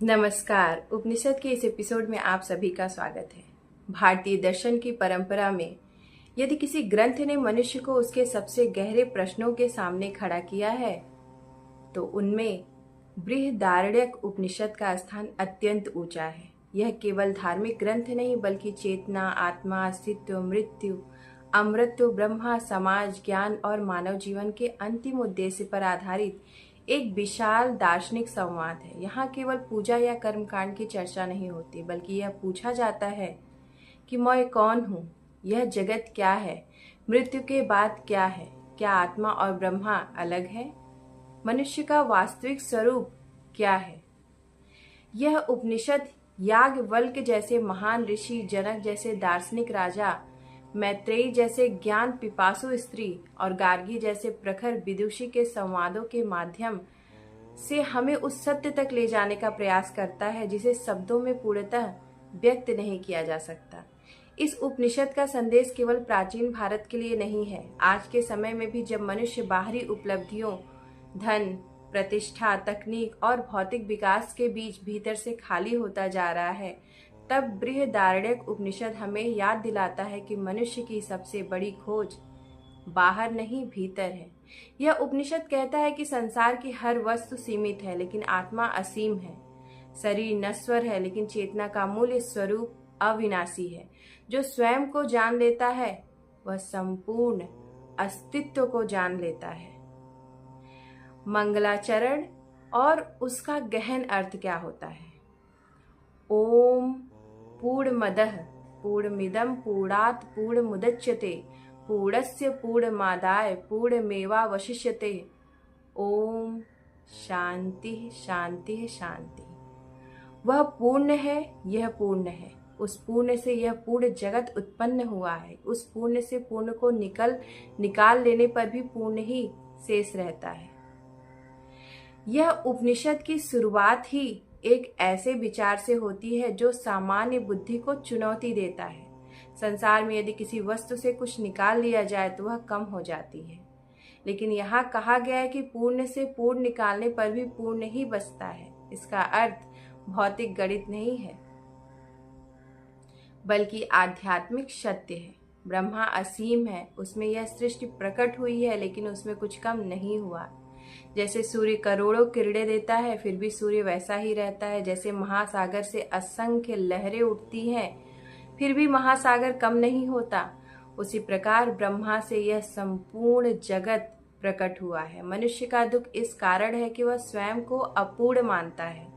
नमस्कार। उपनिषद के इस एपिसोड में आप सभी का स्वागत है। भारतीय दर्शन की परंपरा में यदि किसी ग्रंथ ने मनुष्य को उसके सबसे गहरे प्रश्नों के सामने खड़ा किया है तो उनमें बृहदारण्यक उपनिषद का स्थान अत्यंत ऊंचा है। यह केवल धार्मिक ग्रंथ नहीं बल्कि चेतना, आत्मा, अस्तित्व, मृत्यु, अमृत्यु, ब्रह्मा, समाज, ज्ञान और मानव जीवन के अंतिम उद्देश्य पर आधारित एक विशाल दार्शनिक संवाद है। यहाँ केवल पूजा या कर्मकांड की चर्चा नहीं होती बल्कि यह पूछा जाता है कि मैं कौन हूँ, यह जगत क्या है, मृत्यु के बाद क्या है, क्या आत्मा और ब्रह्मा अलग है, मनुष्य का वास्तविक स्वरूप क्या है। यह उपनिषद याज्ञवल्क्य जैसे महान ऋषि, जनक जैसे दार्शनिक राजा, मैत्रेयी जैसे ज्ञान पिपासु स्त्री और गार्गी जैसे प्रखर विदुषी के संवादों के माध्यम से हमें उस सत्य तक ले जाने का प्रयास करता है जिसे शब्दों में पूर्णतः व्यक्त नहीं किया जा सकता। इस उपनिषद का संदेश केवल प्राचीन भारत के लिए नहीं है। आज के समय में भी जब मनुष्य बाहरी उपलब्धियों, धन, प्रतिष्ठा, तकनीक और भौतिक विकास के बीच भीतर से खाली होता जा रहा है, तब बृहदारण्यक उपनिषद हमें याद दिलाता है कि मनुष्य की सबसे बड़ी खोज बाहर नहीं भीतर है। यह उपनिषद कहता है कि संसार की हर वस्तु सीमित है लेकिन आत्मा असीम है। शरीर नश्वर है लेकिन चेतना का मूल्य स्वरूप अविनाशी है। जो स्वयं को जान लेता है वह संपूर्ण अस्तित्व को जान लेता है। मंगलाचरण और उसका गहन अर्थ क्या होता है। ओम पूर्णमदः पूर्णमिदं पूर्णात् पूर्णमुदच्यते पूर्णस्य पूर्णमादाय पूर्णमेवावशिष्यते। ओम शांति शांति शांति। वह पूर्ण है, यह पूर्ण है। उस पूर्ण से यह पूर्ण जगत उत्पन्न हुआ है। उस पूर्ण से पूर्ण को निकाल लेने पर भी पूर्ण ही शेष रहता है। यह उपनिषद की शुरुआत ही एक ऐसे विचार से होती है जो सामान्य बुद्धि को चुनौती देता है। संसार में यदि किसी वस्तु से कुछ निकाल लिया जाए तो वह कम हो जाती है, लेकिन यहाँ कहा गया है कि पूर्ण से पूर्ण निकालने पर भी पूर्ण ही बचता है। इसका अर्थ भौतिक गणित नहीं है बल्कि आध्यात्मिक सत्य है। ब्रह्मा असीम है, उसमें यह सृष्टि प्रकट हुई है लेकिन उसमें कुछ कम नहीं हुआ। जैसे सूर्य करोड़ों किरणें देता है फिर भी सूर्य वैसा ही रहता है। जैसे महासागर से असंख्य लहरें उठती हैं फिर भी महासागर कम नहीं होता, उसी प्रकार ब्रह्मा से यह संपूर्ण जगत प्रकट हुआ है। मनुष्य का दुख इस कारण है कि वह स्वयं को अपूर्ण मानता है।